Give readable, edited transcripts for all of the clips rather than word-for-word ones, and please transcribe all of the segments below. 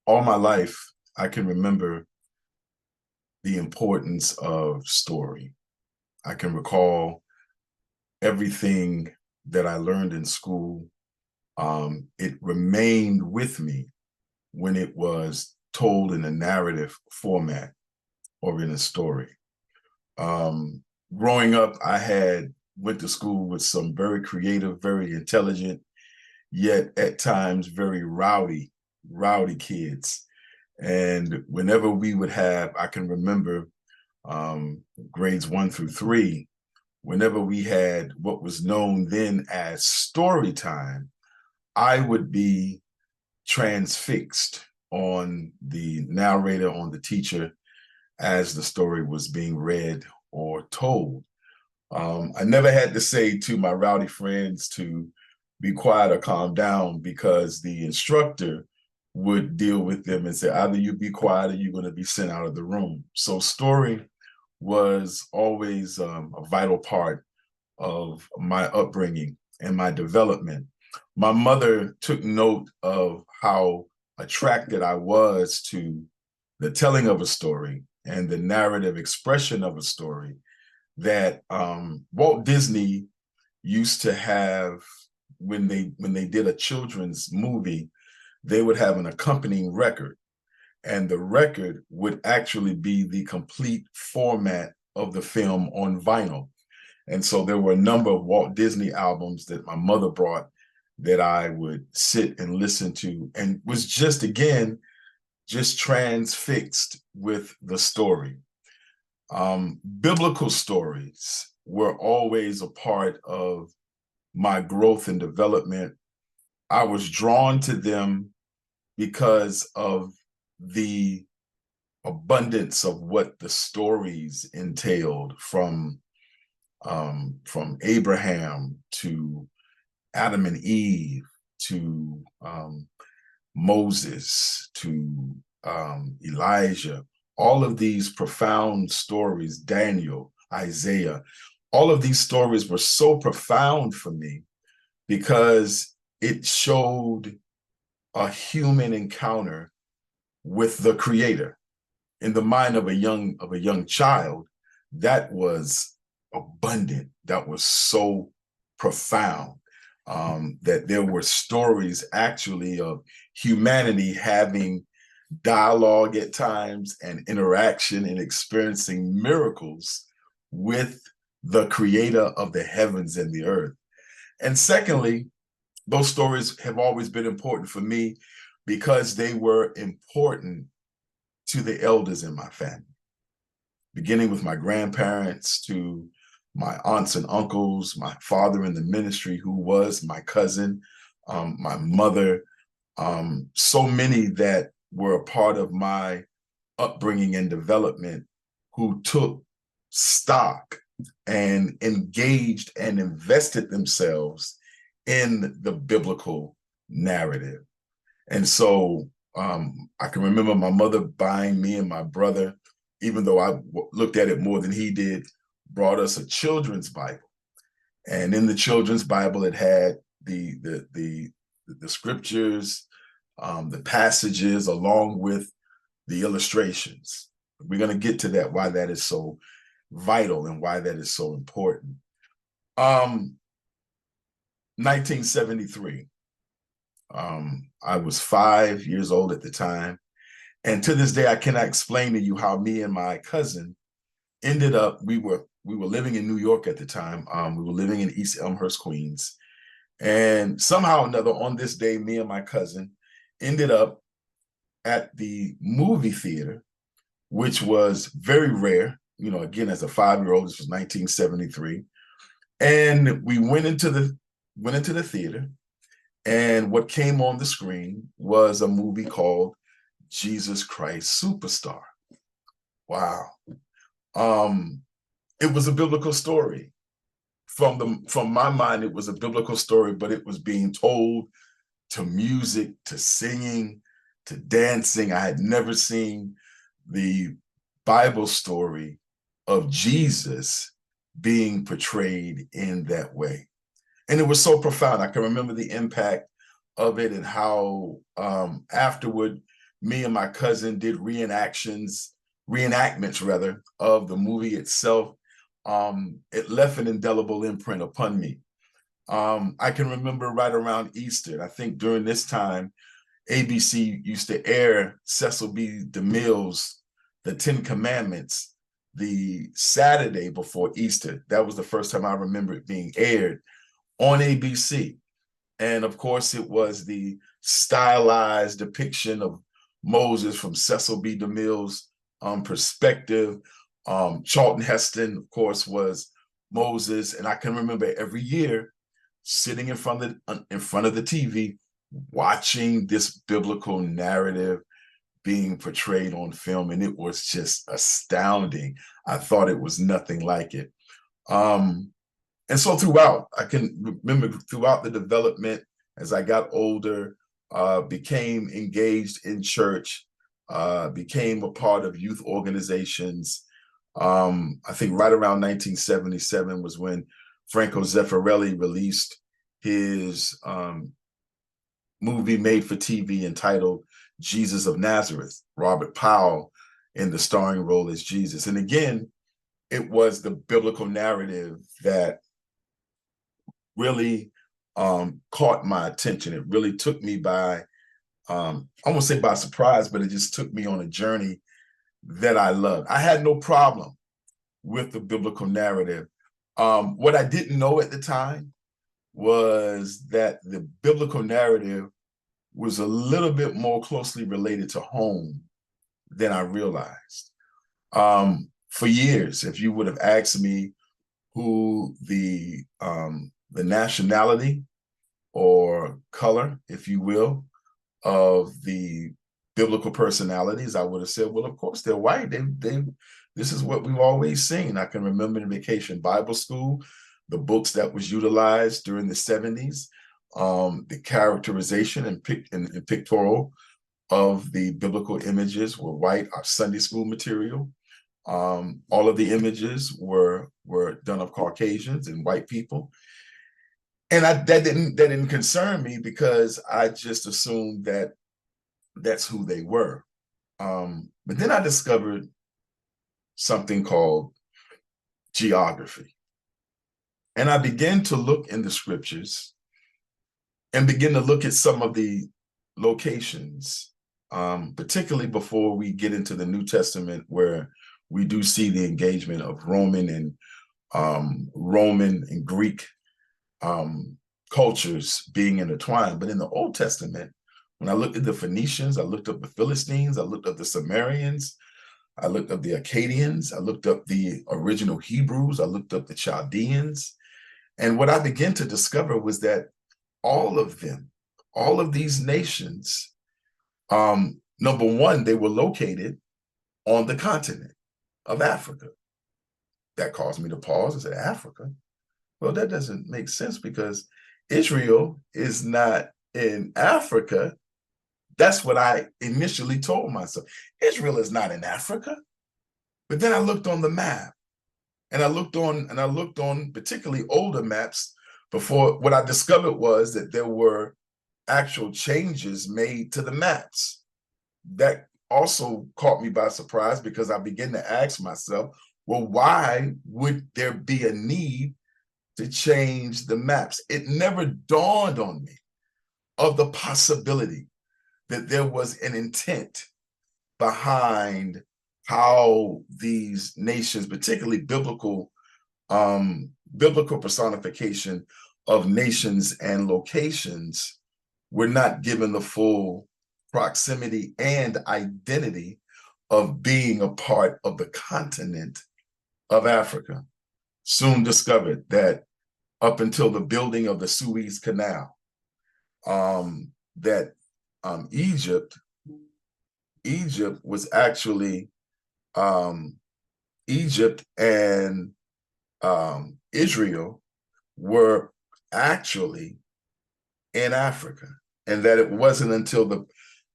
All my life, I can remember the importance of story. I can recall everything that I learned in school. It remained with me when it was told in a narrative format or in a story. Um, Growing up, I had went to school with some very creative, very intelligent, yet at times very rowdy kids. And whenever we would have, I can remember grades 1 through 3, whenever we had what was known then as story time, I would be transfixed on the narrator, on the teacher, as the story was being read or told. I never had to say to my rowdy friends to be quiet or calm down because the instructor would deal with them and say, either you be quiet or you're going to be sent out of the room. So story was always a vital part of my upbringing and my development. My mother took note of how attracted I was to the telling of a story and the narrative expression of a story that Walt Disney used to have when they did a children's movie. They would have an accompanying record, and the record would actually be the complete format of the film on vinyl. And so there were a number of Walt Disney albums that my mother brought that I would sit and listen to, and was just, again, just transfixed with the story. Biblical stories were always a part of my growth and development. I was drawn to them because of the abundance of what the stories entailed, from Abraham to Adam and Eve to Moses to Elijah. All of these profound stories, Daniel, Isaiah, all of these stories were so profound for me because it showed a human encounter with the Creator. In the mind of a young child, that was abundant, that was so profound, that there were stories actually of humanity having dialogue at times and interaction and experiencing miracles with the Creator of the heavens and the earth. And secondly, those stories have always been important for me because they were important to the elders in my family, beginning with my grandparents to my aunts and uncles, my father in the ministry, who was my cousin, my mother, so many that were a part of my upbringing and development, who took stock and engaged and invested themselves in the biblical narrative. And so I can remember my mother buying me and my brother, even though I looked at it more than he did, brought us a children's Bible. And in the children's Bible, it had the scriptures, the passages, along with the illustrations. We're going to get to that, why that is so vital and why that is so important. 1973. I was 5 years old at the time. And to this day, I cannot explain to you how me and my cousin ended up, we were living in New York at the time. We were living in East Elmhurst, Queens. And somehow or another, on this day, me and my cousin ended up at the movie theater, which was very rare. You know, again, as a 5-year-old, this was 1973. And we went into the theater, and what came on the screen was a movie called Jesus Christ Superstar. Wow. It was a biblical story. From my mind, it was a biblical story, but it was being told to music, to singing, to dancing. I had never seen the Bible story of Jesus being portrayed in that way. And it was so profound. I can remember the impact of it, and how afterward Me and my cousin did reenactments rather, of the movie itself. It left an indelible imprint upon me. I can remember right around Easter, I think during this time, ABC used to air Cecil B. DeMille's The Ten Commandments the Saturday before Easter. That was the first time I remember it being aired on ABC. And of course, it was the stylized depiction of Moses from Cecil B. DeMille's perspective. Charlton Heston, of course, was Moses. And I can remember every year sitting in front of the TV, watching this biblical narrative being portrayed on film, and it was just astounding. I thought it was nothing like it. And so throughout, I can remember throughout the development, as I got older, became engaged in church, became a part of youth organizations. I think right around 1977 was when Franco Zeffirelli released his movie made for TV entitled Jesus of Nazareth, Robert Powell in the starring role as Jesus. And again, it was the biblical narrative that really caught my attention. It really took me by, I won't say by surprise, but it just took me on a journey that I loved. I had no problem with the biblical narrative. What I didn't know at the time was that the biblical narrative was a little bit more closely related to home than I realized. For years, if you would have asked me who the nationality or color, if you will, of the biblical personalities, I would have said, well, of course they're white. This is what we've always seen. I can remember in Vacation Bible School, the books that was utilized during the 70s, the characterization and pictorial of the biblical images were white. Our Sunday school material, all of the images were done of Caucasians and white people. And that didn't concern me because I just assumed that that's who they were. But then I discovered something called geography. And I began to look in the scriptures and begin to look at some of the locations, particularly before we get into the New Testament, where we do see the engagement of Roman and Greek cultures being intertwined. But in the Old Testament, when I looked at the Phoenicians, I looked up the Philistines, I looked up the Sumerians, I looked up the Akkadians, I looked up the original Hebrews, I looked up the Chaldeans. And what I began to discover was that all of them, all of these nations, number one, they were located on the continent of Africa. That caused me to pause and say, Africa? Well, that doesn't make sense because Israel is not in Africa. That's what I initially told myself. Israel is not in Africa. But then I looked on the map, and I looked on particularly older maps. Before, what I discovered was that there were actual changes made to the maps. That also caught me by surprise because I began to ask myself, well, why would there be a need to change the maps? It never dawned on me of the possibility that there was an intent behind how these nations, particularly biblical personification of nations and locations, were not given the full proximity and identity of being a part of the continent of Africa. Soon discovered that up until the building of the Suez Canal, that Egypt was actually Egypt and Israel were actually in Africa, and that it wasn't until the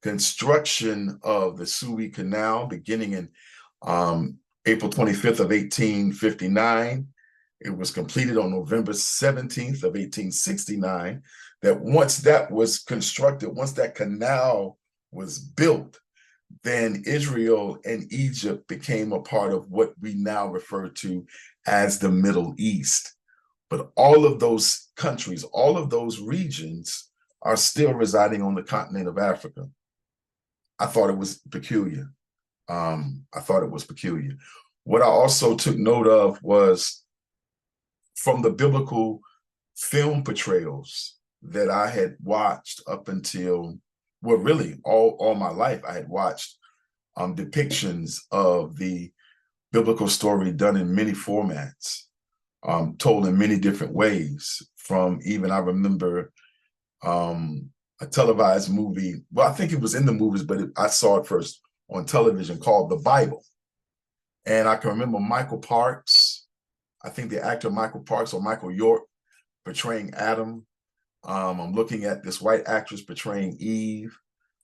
construction of the Suez Canal beginning in April 25th of 1859, it was completed on November 17th of 1869, that once that was constructed, once that canal was built, then Israel and Egypt became a part of what we now refer to as the Middle East. But all of those countries, all of those regions are still residing on the continent of Africa. I thought it was peculiar. I thought it was peculiar. What I also took note of was from the biblical film portrayals that I had watched up until, well, really all my life, I had watched depictions of the biblical story done in many formats, told in many different ways. From even, I remember a televised movie. Well, I think it was in the movies, but I saw it first on television, called The Bible. And I can remember Michael Parks, I think the actor Michael Parks or Michael York portraying Adam. I'm looking at this white actress portraying Eve.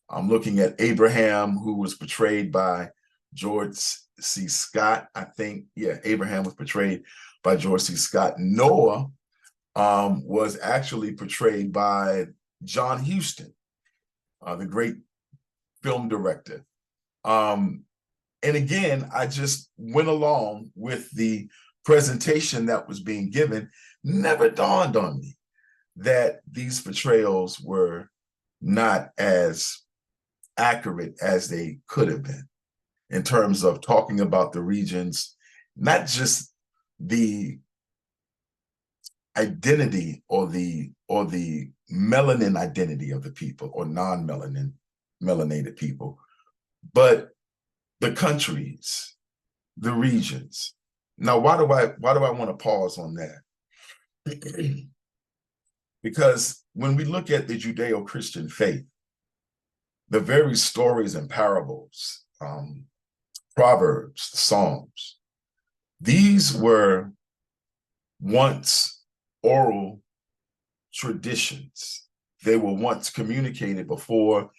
I'm looking at Abraham, who was portrayed by George C. Scott. I think, yeah, Abraham was portrayed by George C. Scott. Noah was actually portrayed by John Huston, the great film director. And again, I just went along with the presentation that was being given. Never dawned on me that these portrayals were not as accurate as they could have been in terms of talking about the regions, not just the identity or the melanin identity of the people or melanated people, but the countries, the regions. Now, why do I want to pause on that? Because when we look at the Judeo-Christian faith, the very stories and parables, Proverbs, the Psalms, these were once oral traditions. They were once communicated before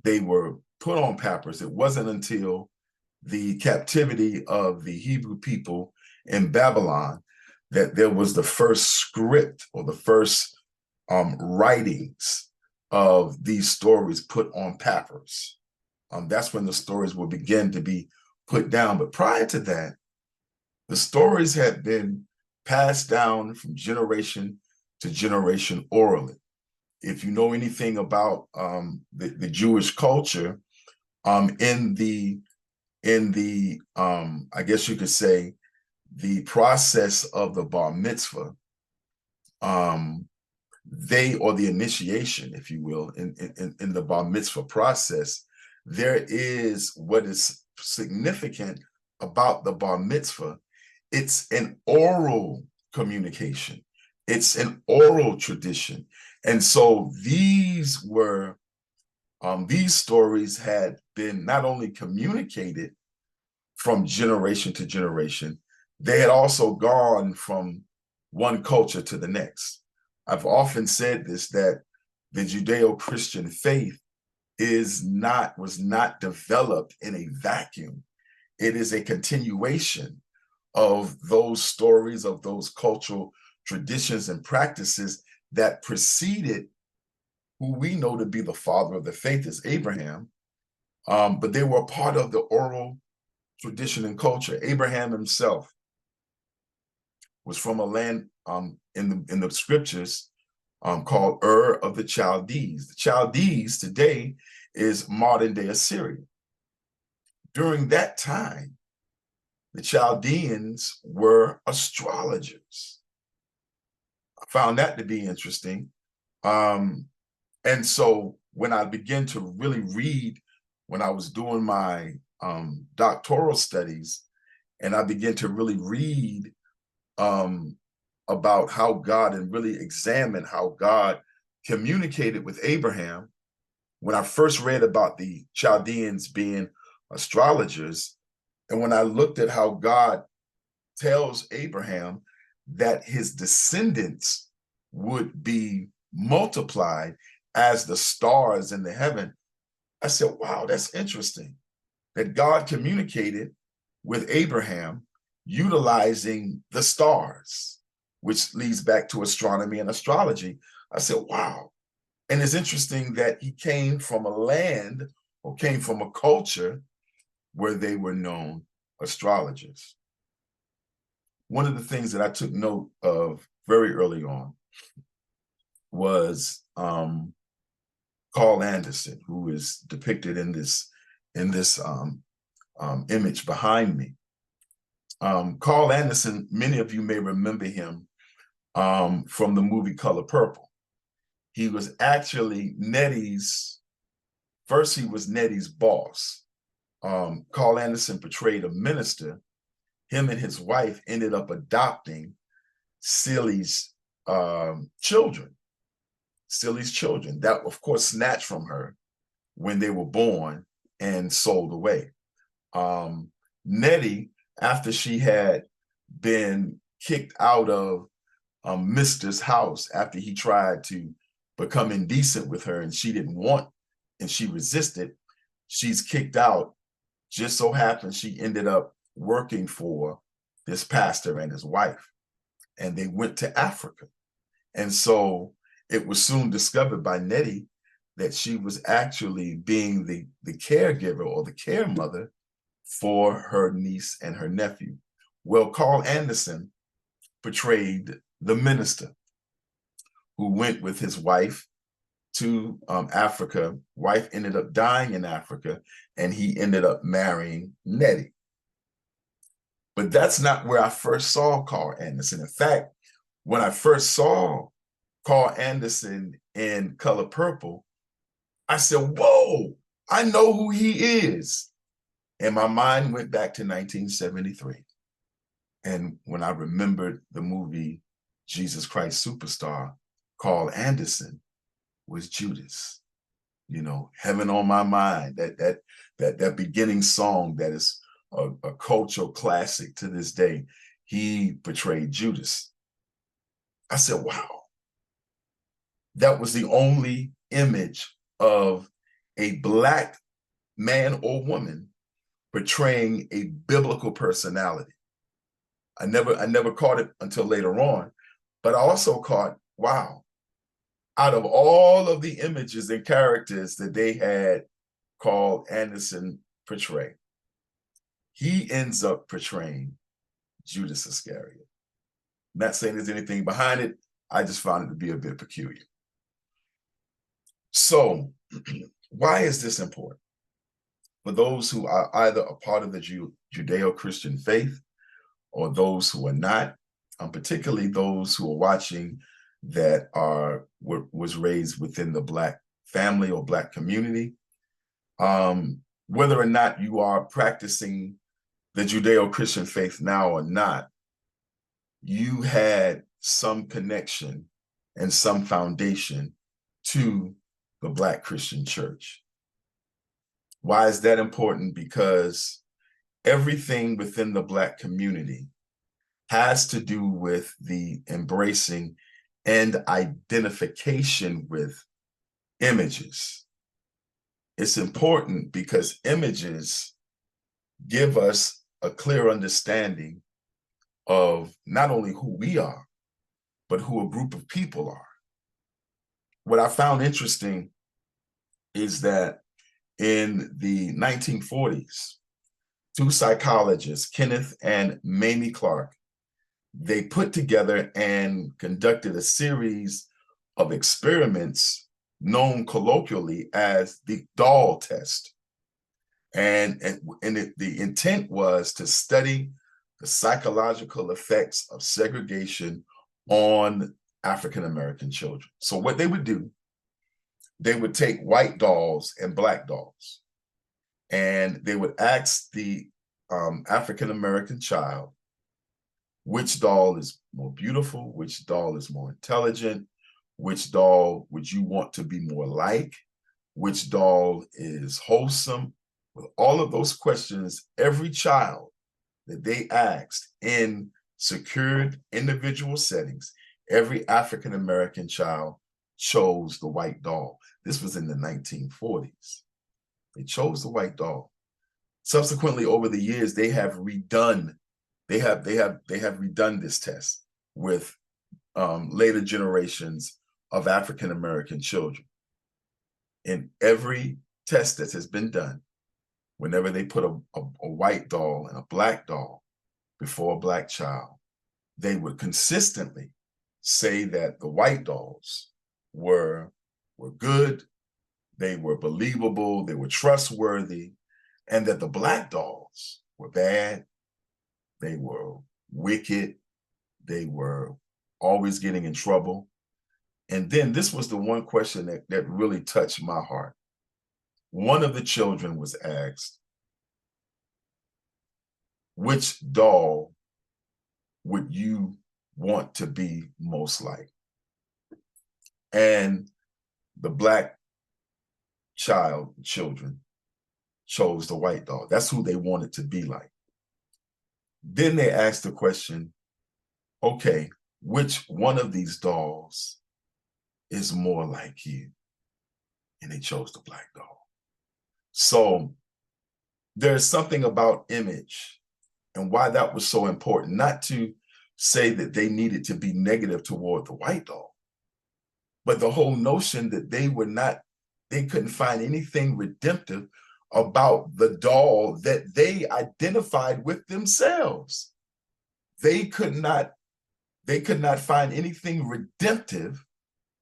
they were put on papyrus. It wasn't until the captivity of the Hebrew people in Babylon that there was the first script or the first writings of these stories put on papyrus. That's when the stories will begin to be put down. But prior to that, the stories had been passed down from generation to generation orally. If you know anything about the Jewish culture, in the I guess you could say the process of the bar mitzvah, or the initiation, if you will, in the bar mitzvah process, there is what is significant about the bar mitzvah. It's an oral communication. It's an oral tradition. And so these stories had been not only communicated from generation to generation, they had also gone from one culture to the next. I've often said this, that the Judeo-Christian faith was not developed in a vacuum. It is a continuation of those stories, of those cultural traditions and practices that preceded who we know to be the father of the faith, is Abraham. But they were part of the oral tradition and culture. Abraham himself was from a land in the scriptures called Ur of the Chaldees. The Chaldees today is modern day Assyria. During that time, the Chaldeans were astrologers. I found that to be interesting. And so when I began to really read, when I was doing my doctoral studies, and I began to really read about how God, and really examine how God communicated with Abraham. When I first read about the Chaldeans being astrologers, and when I looked at how God tells Abraham that his descendants would be multiplied as the stars in the heaven, I said, wow, that's interesting that God communicated with Abraham utilizing the stars, which leads back to astronomy and astrology. I said, wow. And it's interesting that he came from a land or came from a culture where they were known astrologers. One of the things that I took note of very early on was Carl Anderson, who is depicted in this image behind me. Carl Anderson, many of you may remember him from the movie Color Purple. He was actually first he was Nettie's boss. Carl Anderson portrayed a minister. Him and his wife ended up adopting Celie's children. Celie's children, that of course snatched from her when they were born and sold away. Nettie, after she had been kicked out of Mister's house after he tried to become indecent with her and she didn't want, and she resisted, she's kicked out. Just so happens she ended up working for this pastor and his wife, and they went to Africa. And so it was soon discovered by Nettie that she was actually being the caregiver or the care mother for her niece and her nephew. Well, Carl Anderson portrayed the minister who went with his wife to Africa. Wife ended up dying in Africa, and he ended up marrying Nettie. But that's not where I first saw Carl Anderson. In fact, when I first saw Carl Anderson in Color Purple, I said, whoa, I know who he is. And my mind went back to 1973. And when I remembered the movie Jesus Christ Superstar, Carl Anderson was Judas. You know, Heaven on My Mind, that beginning song that is a cultural classic to this day. He portrayed Judas. I said, wow, that was the only image of a Black man or woman portraying a biblical personality. I never caught it until later on, but I also caught, wow, out of all of the images and characters that they had Carl Anderson portray, he ends up portraying Judas Iscariot. Not saying there's anything behind it, I just found it to be a bit peculiar. So why is this important? For those who are either a part of the Judeo-Christian faith or those who are not, particularly those who are watching that was raised within the Black family or Black community, whether or not you are practicing the Judeo-Christian faith now or not, you had some connection and some foundation to the Black Christian church. Why is that important? Because everything within the Black community has to do with the embracing and identification with images. It's important because images give us a clear understanding of not only who we are, but who a group of people are. What I found interesting is that in the 1940s, two psychologists, Kenneth and Mamie Clark, they put together and conducted a series of experiments known colloquially as the doll test. And the intent was to study the psychological effects of segregation on African-American children. So what they would do, they would take white dolls and Black dolls, and they would ask the African-American child, which doll is more beautiful, which doll is more intelligent, which doll would you want to be more like, which doll is wholesome. With all of those questions, every child that they asked in secured individual settings, every African-American child chose the white doll. This was in the 1940s. They chose the white doll. Subsequently, over the years, they have redone this test with later generations of African-American children. In every test that has been done, whenever they put a white doll and a black doll before a black child, they would consistently say that the white dolls were good, they were believable, they were trustworthy, and that the black dolls were bad, they were wicked, they were always getting in trouble. And then this was the one question that really touched my heart. One of the children was asked, which doll would you want to be most like? And the black children chose the white doll. That's who they wanted to be like. Then they asked the question, okay, which one of these dolls is more like you? And they chose the black doll. So there's something about image and why that was so important, not to say that they needed to be negative toward the white doll, but the whole notion that they couldn't find anything redemptive about the doll that they identified with themselves. They could not find anything redemptive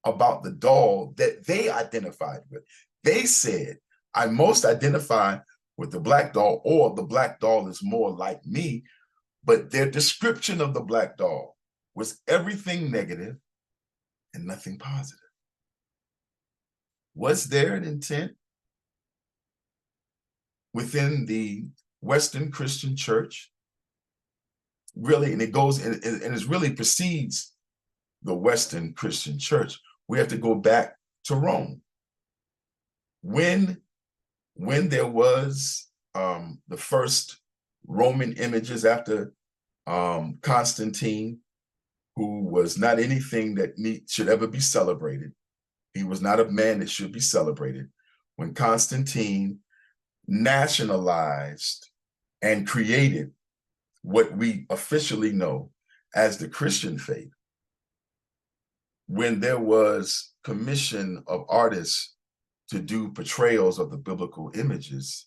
about the doll that they identified with. They said, I most identify with the black doll, or the black doll is more like me. But their description of the black doll was everything negative and nothing positive. Was there an intent within the Western Christian church? Really, and it goes, and it really precedes the Western Christian church. We have to go back to Rome. When there was the first Roman images after Constantine, who was not anything that should ever be celebrated. He was not a man that should be celebrated. When Constantine nationalized and created what we officially know as the Christian faith, when there was commission of artists to do portrayals of the biblical images,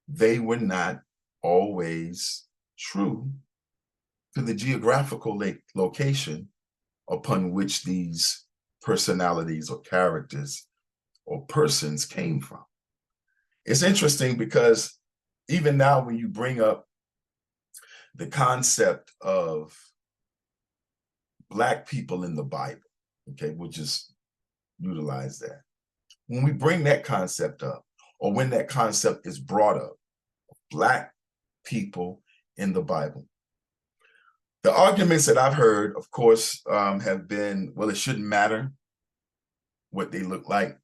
they were not always true to the geographical location upon which these personalities or characters or persons came from. It's interesting because even now when you bring up the concept of Black people in the Bible, okay, we'll just utilize that. When we bring that concept up, or when that concept is brought up, Black people in the Bible, the arguments that I've heard, of course, have been, well, it shouldn't matter what they look like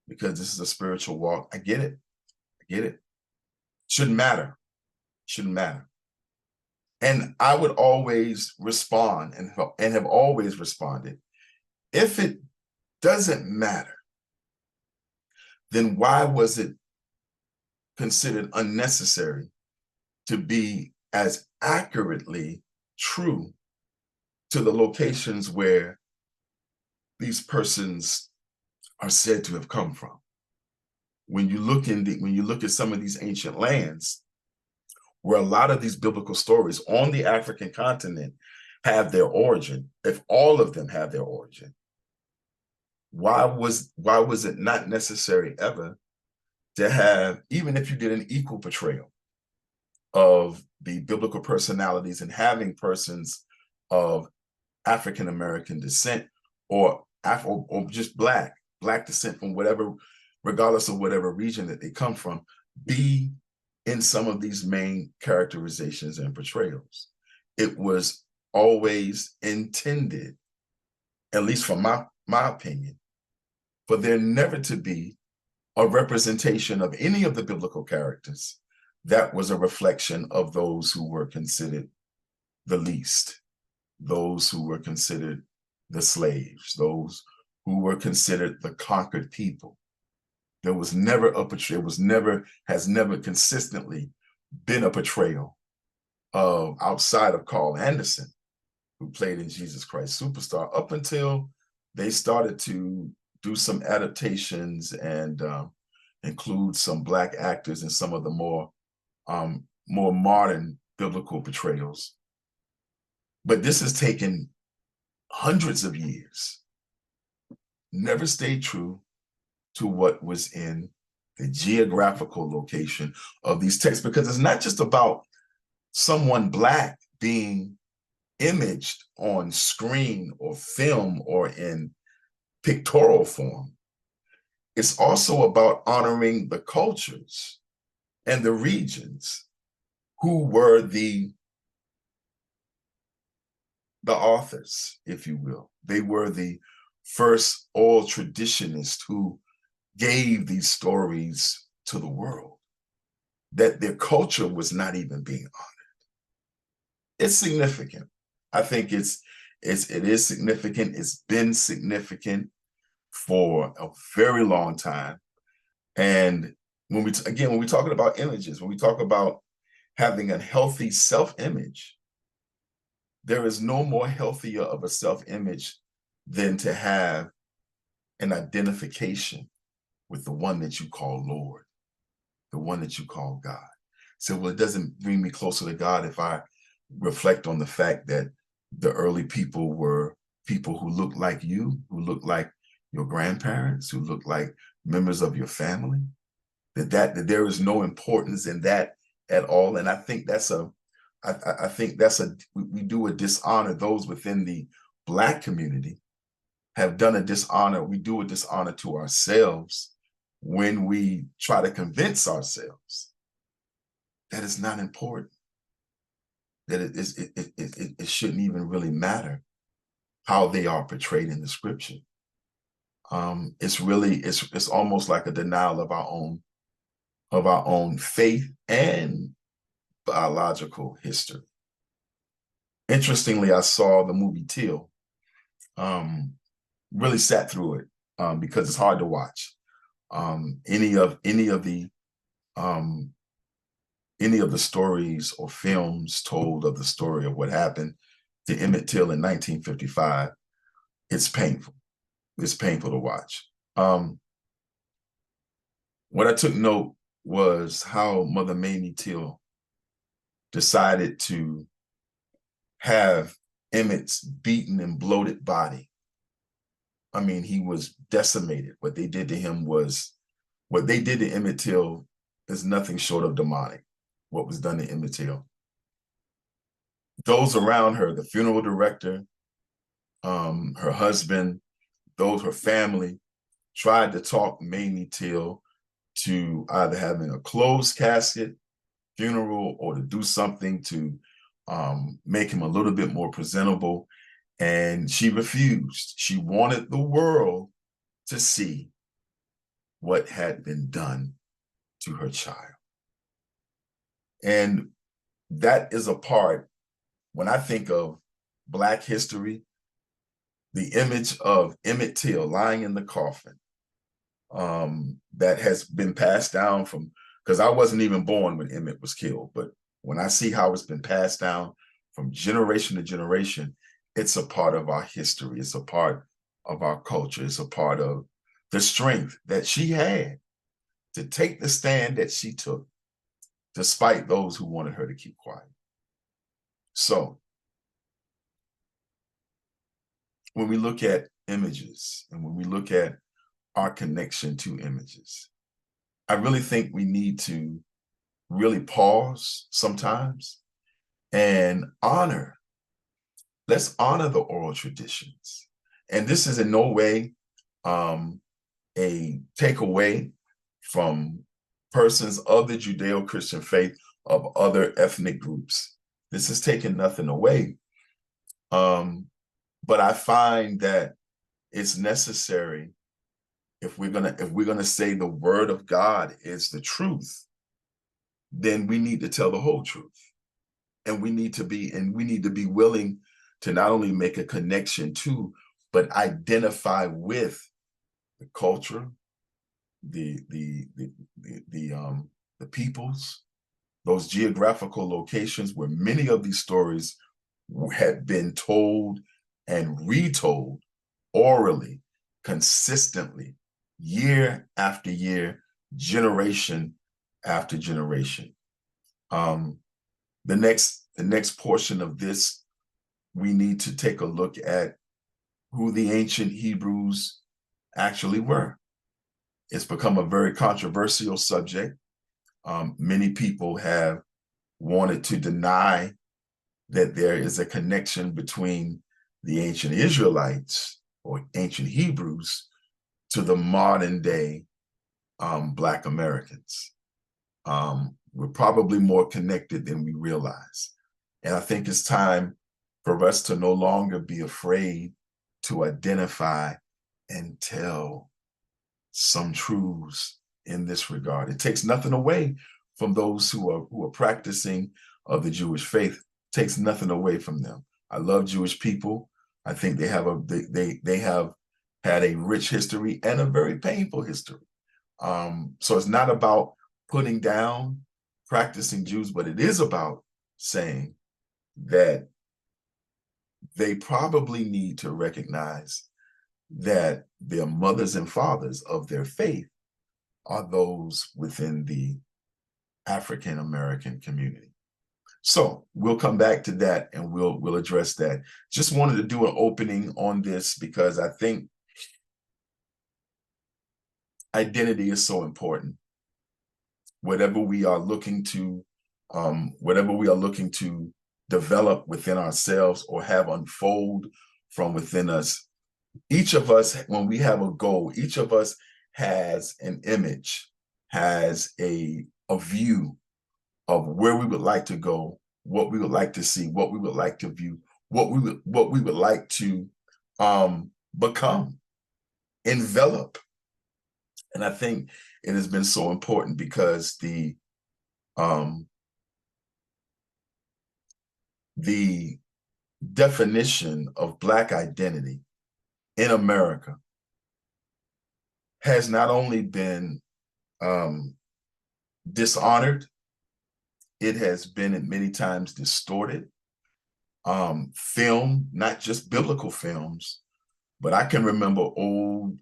because this is a spiritual walk. I get it. I get it. Shouldn't matter. Shouldn't matter. And I would always respond and have always responded, if it doesn't matter, then why was it considered unnecessary to be as accurately true to the locations where these persons are said to have come from? When you look at some of these ancient lands, where a lot of these biblical stories on the African continent have their origin, if all of them have their origin, why was it not necessary ever to have, even if you did an equal portrayal of the biblical personalities and having persons of African American descent or just black descent from whatever, regardless of whatever region that they come from, be in some of these main characterizations and portrayals? It was always intended, at least from my opinion, for there never to be a representation of any of the biblical characters that was a reflection of those who were considered the least, those who were considered the slaves, those who were considered the conquered people. There was never a portrayal, has never consistently been a portrayal of, outside of Carl Anderson, who played in Jesus Christ Superstar, up until they started to do some adaptations and include some Black actors in some of the more modern biblical portrayals. But this has taken hundreds of years, never stayed true to what was in the geographical location of these texts, because it's not just about someone Black being imaged on screen or film or in pictorial form. It's also about honoring the cultures and the regions who were the authors, if you will. They were the first oral traditionists who gave these stories to the world, that their culture was not even being honored. It's significant. I think it is significant. It's been significant for a very long time. And when we're talking about images, when we talk about having a healthy self-image, there is no more healthier of a self-image than to have an identification with the one that you call Lord, the one that you call God. So, well, it doesn't bring me closer to God if I reflect on the fact that the early people were people who looked like you, who looked like your grandparents, who looked like members of your family, that there is no importance in that at all. And I think we do a dishonor. Those within the Black community have done a dishonor. We do a dishonor to ourselves when we try to convince ourselves that it's not important, that it shouldn't even really matter how they are portrayed in the scripture. It's almost like a denial of our own faith and biological history. Interestingly, I saw the movie Till. Really sat through it because it's hard to watch. Any of the stories or films told of the story of what happened to Emmett Till in 1955, it's painful. It's painful to watch. What I took note was how Mother Mamie Till decided to have Emmett's beaten and bloated body. I mean, he was decimated. What they did to Emmett Till is nothing short of demonic, what was done to Emmett Till. Those around her, the funeral director, her husband, her family, tried to talk Mamie Till to either having a closed casket funeral or to do something to make him a little bit more presentable. And she refused. She wanted the world to see what had been done to her child. And that is a part, when I think of Black history, the image of Emmett Till lying in the coffin that has been passed down from, because I wasn't even born when Emmett was killed, but when I see how it's been passed down from generation to generation, it's a part of our history. It's a part of our culture. It's a part of the strength that she had to take the stand that she took, despite those who wanted her to keep quiet. So when we look at images and when we look at our connection to images, I really think we need to really pause sometimes and let's honor the oral traditions. And this is in no way a takeaway from persons of the Judeo-Christian faith of other ethnic groups. This is taking nothing away. But I find that it's necessary, if we're gonna say the word of God is the truth, then we need to tell the whole truth. And we need to be willing to not only make a connection to, but identify with the culture, the peoples, those geographical locations where many of these stories had been told and retold orally consistently, year after year, generation after generation. The next portion of this, we need to take a look at who the ancient Hebrews actually were. It's become a very controversial subject. Many people have wanted to deny that there is a connection between the ancient Israelites or ancient Hebrews to the modern day Black Americans. We're probably more connected than we realize. And I think it's time for us to no longer be afraid to identify and tell some truths in this regard. It takes nothing away from those who are practicing of the Jewish faith. It takes nothing away from them. I love Jewish people. I think they have had a rich history and a very painful history. So it's not about putting down practicing Jews, but it is about saying that they probably need to recognize that their mothers and fathers of their faith are those within the African American community. So we'll come back to that and we'll address that. Just wanted to do an opening on this because I think identity is so important. Whatever we are looking to develop within ourselves or have unfold from within us, each of us, when we have a goal, each of us has an image, has a view of where we would like to go, what we would like to see, what we would like to view, what we would like to become, envelop. And I think it has been so important because the definition of Black identity in America has not only been dishonored, it has been many times distorted. Film, not just biblical films, but I can remember old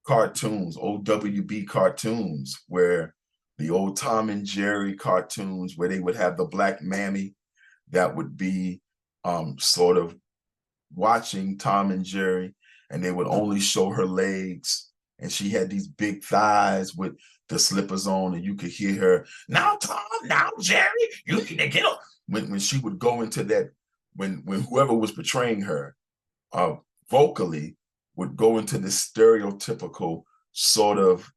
cartoons, old WB cartoons, where the old Tom and Jerry cartoons, where they would have the Black mammy that would be sort of watching Tom and Jerry, and they would only show her legs, and she had these big thighs with the slippers on, and you could hear her, "Now, Tom, now, Jerry, you need to get up." When she would go into that, when whoever was portraying her vocally would go into this stereotypical sort of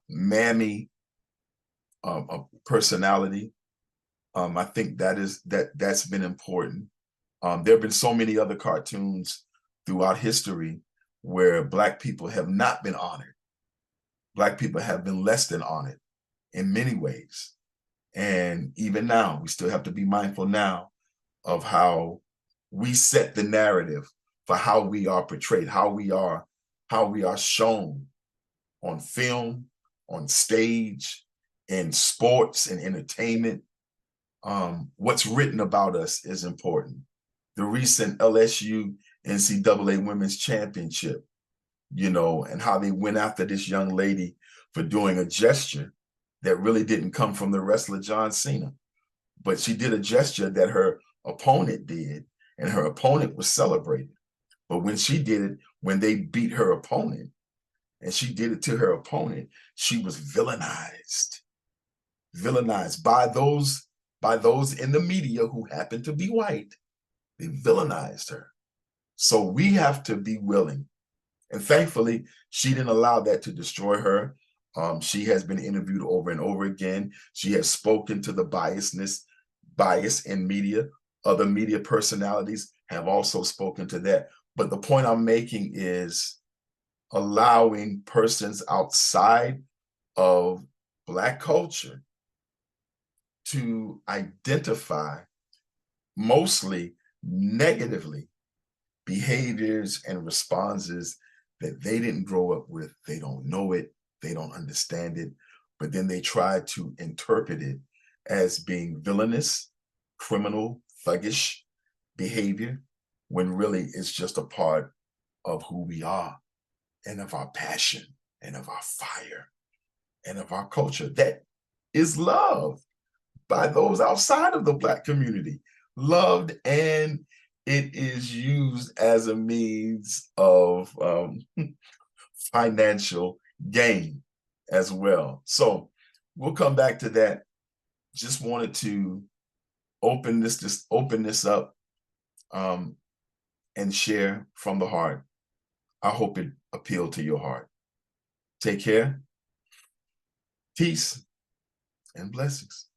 mammy personality. I think that's been important. There have been so many other cartoons throughout history where Black people have not been honored. Black people have been less than honored in many ways. And even now, we still have to be mindful now of how we set the narrative for how we are portrayed, how we are shown on film, on stage, in sports and entertainment. What's written about us is important. The recent LSU NCAA Women's Championship, and how they went after this young lady for doing a gesture that really didn't come from the wrestler John Cena, but she did a gesture that her opponent did, and her opponent was celebrated. But when she did it, when they beat her opponent, and she did it to her opponent, she was villainized by those in the media who happened to be white. They villainized her. So we have to be willing. And thankfully, she didn't allow that to destroy her. She has been interviewed over and over again. She has spoken to the bias in media. Other media personalities have also spoken to that. But the point I'm making is allowing persons outside of Black culture to identify mostly negatively behaviors and responses that they didn't grow up with. They don't know it, they don't understand it, but then they try to interpret it as being villainous, criminal, thuggish behavior, when really it's just a part of who we are. and of our passion and of our fire and of our culture that is loved by those outside of the Black community, loved, and it is used as a means of financial gain as well. So we'll come back to that. Just wanted to open this up and share from the heart. I hope it appealed to your heart. Take care, peace, and blessings.